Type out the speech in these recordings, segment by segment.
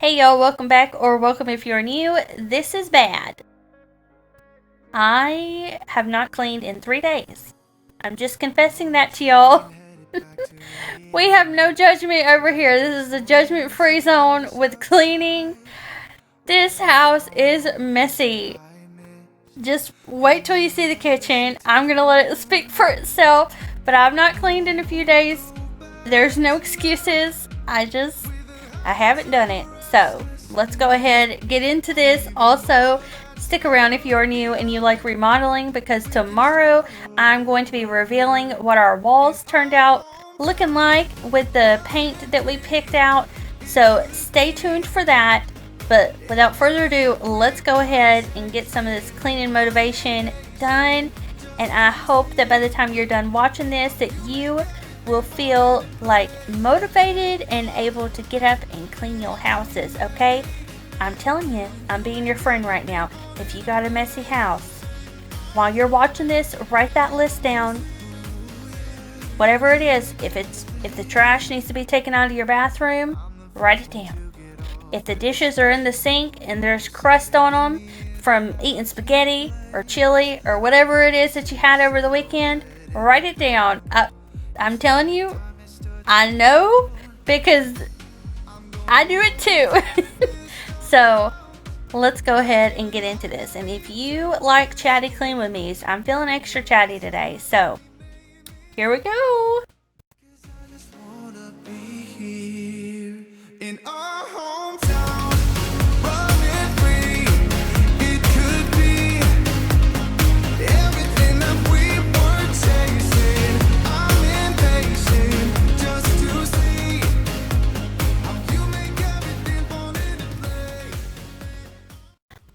Hey y'all, welcome back, or welcome if you're new. This is bad. I have not cleaned in 3 days. I'm just confessing that to y'all. We have no judgment over here. This is a judgment-free zone with cleaning. This house is messy. Just wait till you see the kitchen. I'm gonna let it speak for itself, but I've not cleaned in a few days. There's no excuses. I haven't done it. So let's go ahead, get into this. Also, stick around if you're new and you like remodeling, because tomorrow I'm going to be revealing what our walls turned out looking like with the paint that we picked out. So stay tuned for that. But without further ado, let's go ahead and get some of this cleaning motivation done. And I hope that by the time you're done watching this, that you will feel like motivated and able to get up and clean your houses, okay? I'm telling you, I'm being your friend right now. If you got a messy house, while you're watching this, write that list down. Whatever it is, if the trash needs to be taken out of your bathroom, write it down. If the dishes are in the sink and there's crust on them from eating spaghetti or chili or whatever it is that you had over the weekend, write it down. I'm telling you, I know, because I do it too. So let's go ahead and get into this. And if you like chatty clean with me, I'm feeling extra chatty today. So here we go.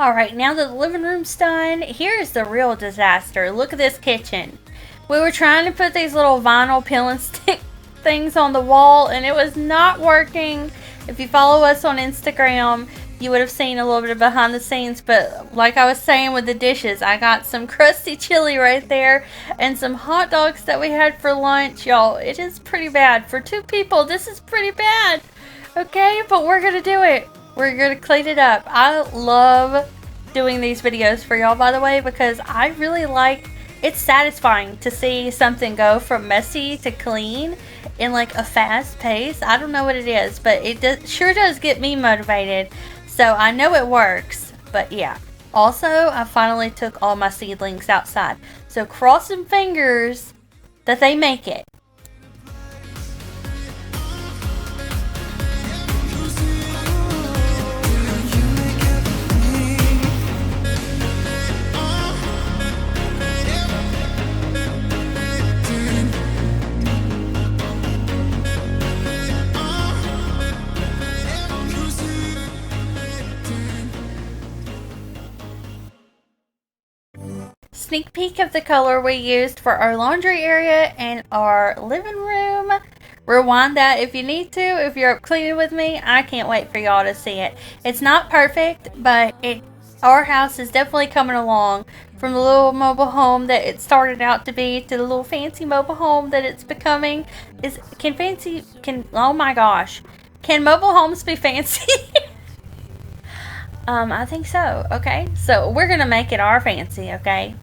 Alright, now that the living room's done, here's the real disaster. Look at this kitchen. We were trying to put these little vinyl peel and stick things on the wall, and it was not working. If you follow us on Instagram, you would have seen a little bit of behind the scenes, but like I was saying with the dishes, I got some crusty chili right there and some hot dogs that we had for lunch. Y'all, it is pretty bad. For 2 people, this is pretty bad. Okay, but we're gonna do it. We're gonna clean it up. I love doing these videos for y'all, by the way, because I really like, it's satisfying to see something go from messy to clean in like a fast pace. I don't know what it is, but it sure does get me motivated. So I know it works, but yeah. Also, I finally took all my seedlings outside. So cross some fingers that they make it. Sneak peek of the color we used for our laundry area and our living room. Rewind that if you need to. If you're up cleaning with me, I can't wait for y'all to see it. It's not perfect, but our house is definitely coming along from the little mobile home that it started out to be to the little fancy mobile home that it's becoming. Oh my gosh. Can mobile homes be fancy? I think so. Okay, so we're gonna make it our fancy, okay?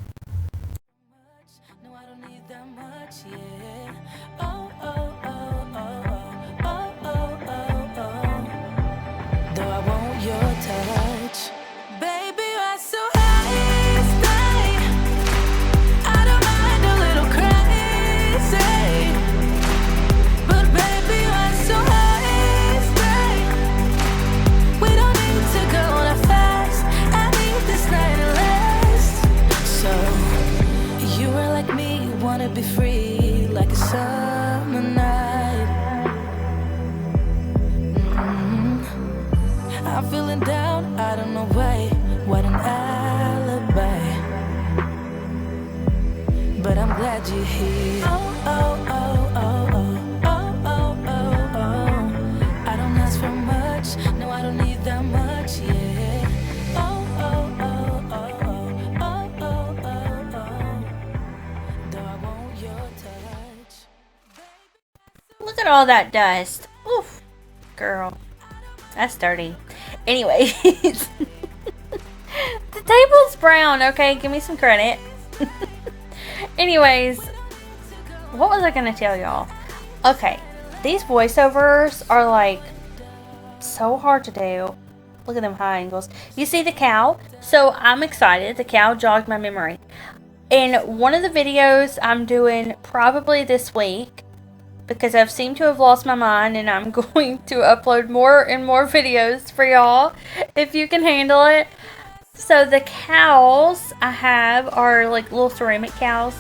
Be free like a summer night. I'm feeling down, I don't know why. What an alibi. But I'm glad you're here. Oh, oh, oh, oh, oh, oh, oh, oh, oh. I don't ask for much, no, I don't need that much, yeah. Oh, oh, oh, oh, oh, oh, oh, oh, oh. Though I want your touch. Look at all that dust. Oof, girl, that's dirty. Anyways, the table's brown, okay? Give me some credit. Anyways, what was I gonna tell y'all? Okay, these voiceovers are like so hard to do. Look at them high angles. You see the cow? So I'm excited. The cow jogged my memory. In one of the videos I'm doing probably this week, because I've seemed to have lost my mind, and I'm going to upload more and more videos for y'all if you can handle it. So the cows I have are like little ceramic cows,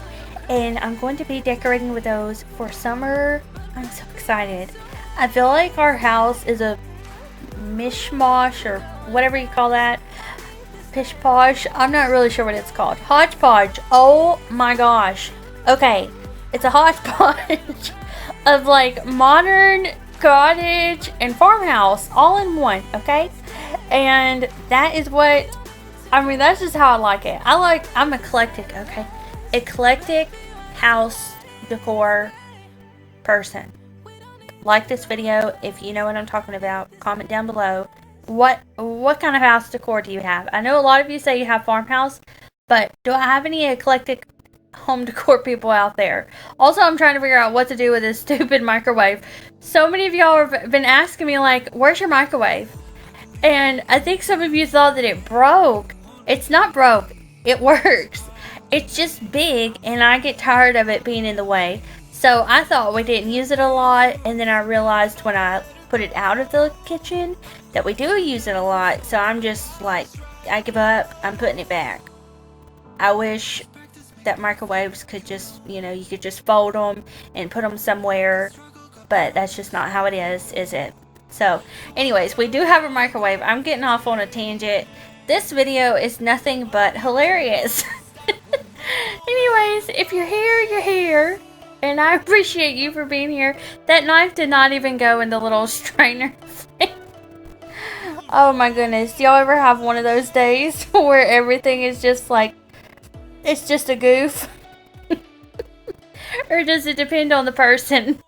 and I'm going to be decorating with those for summer. I'm so excited. I feel like our house is a mishmash, or whatever you call that. Pish posh. I'm not really sure what it's called. Hodgepodge. Oh my gosh. Okay. It's a hodgepodge of like modern cottage and farmhouse all in one. Okay. And that is what, I mean, that's just how I like it. I'm eclectic. Okay. Eclectic house decor person. Like this video if you know what I'm talking about. Comment down below. What kind of house decor do you have? I know a lot of you say you have farmhouse, but do I have any eclectic home decor people out there? Also, I'm trying to figure out what to do with this stupid microwave. So many of y'all have been asking me, like, where's your microwave? And I think some of you thought that it broke. It's not broke. It works. It's just big, and I get tired of it being in the way. So I thought we didn't use it a lot, and then I realized when I put it out of the kitchen that we do use it a lot. So I'm just like, I give up. I'm putting it back. I wish that microwaves could just, you could just fold them and put them somewhere, but that's just not how it is it? So anyways, we do have a microwave. I'm getting off on a tangent. This video is nothing but hilarious. Anyways, if you're here, you're here. And I appreciate you for being here. That knife did not even go in the little strainer thing. Oh my goodness. Y'all ever have one of those days where everything is just like, it's just a goof? Or does it depend on the person?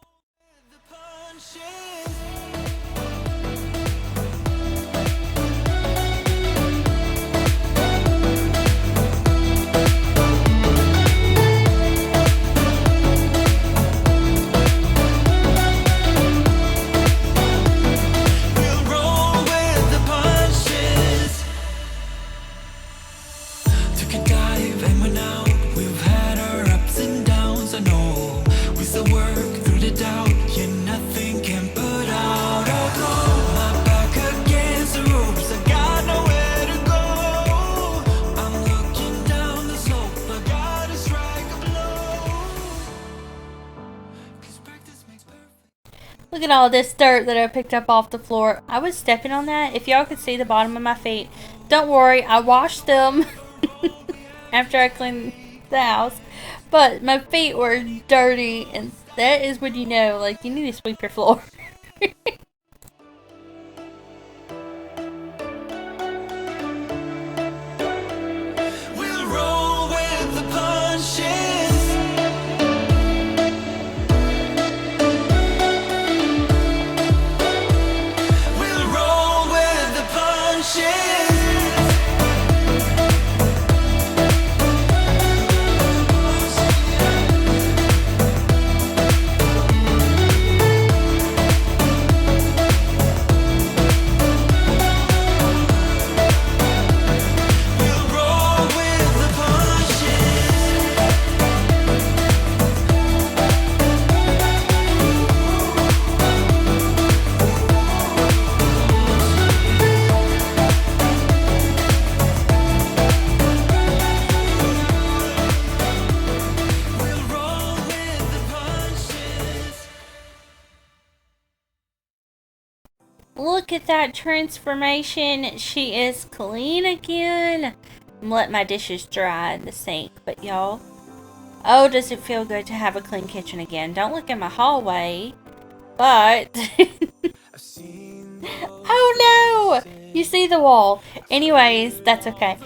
Look at all this dirt that I picked up off the floor. I was stepping on that. If y'all could see the bottom of my feet, don't worry, I washed them after I cleaned the house. But my feet were dirty, and that is when you know, like, you need to sweep your floor. We'll roll with the punches. Look at that transformation. She is clean again. I'm letting my dishes dry in the sink. But y'all, oh, does it feel good to have a clean kitchen again. Don't look in my hallway. But, oh no! You see the wall. Anyways, that's okay.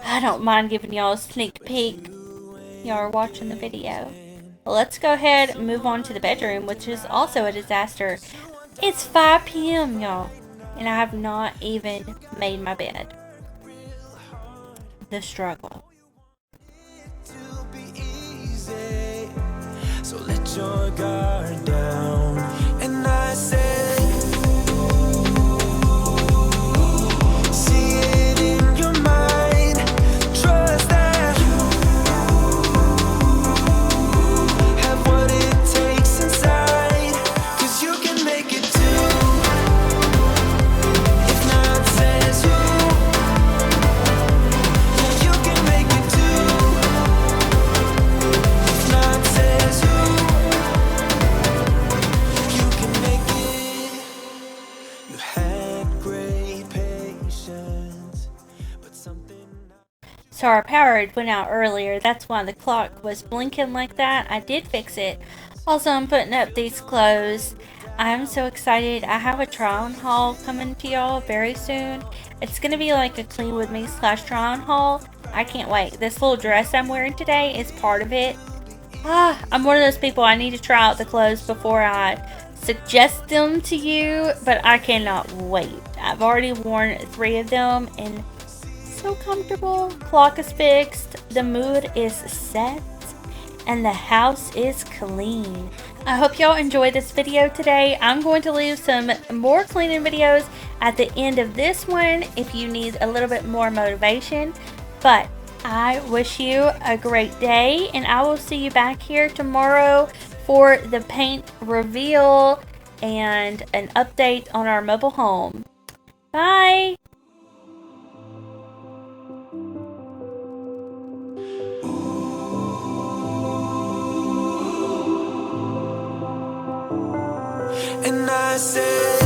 I don't mind giving y'all a sneak peek. Y'all are watching the video. Well, let's go ahead and move on to the bedroom, which is also a disaster. It's 5 p.m., y'all. and I have not even made my bed. The struggle. So let your guard down, and I say, see it in your mind, trust that you have what it takes inside, 'cause you can make it too, if not says who, yeah, you can make it too, if not says who. You can make it. You had great patience, but something. So our power went out earlier. That's why the clock was blinking like that. I did fix it. Also, I'm putting up these clothes. I'm so excited. I have a try-on haul coming to y'all very soon. It's going to be like a clean with me / try-on haul. I can't wait. This little dress I'm wearing today is part of it. I'm one of those people, I need to try out the clothes before I suggest them to you, but I cannot wait. I've already worn 3 of them and so comfortable. Clock is fixed, the mood is set, and the house is clean. I hope y'all enjoyed this video today. I'm going to leave some more cleaning videos at the end of this one if you need a little bit more motivation, but I wish you a great day, and I will see you back here tomorrow for the paint reveal and an update on our mobile home. Bye! And I said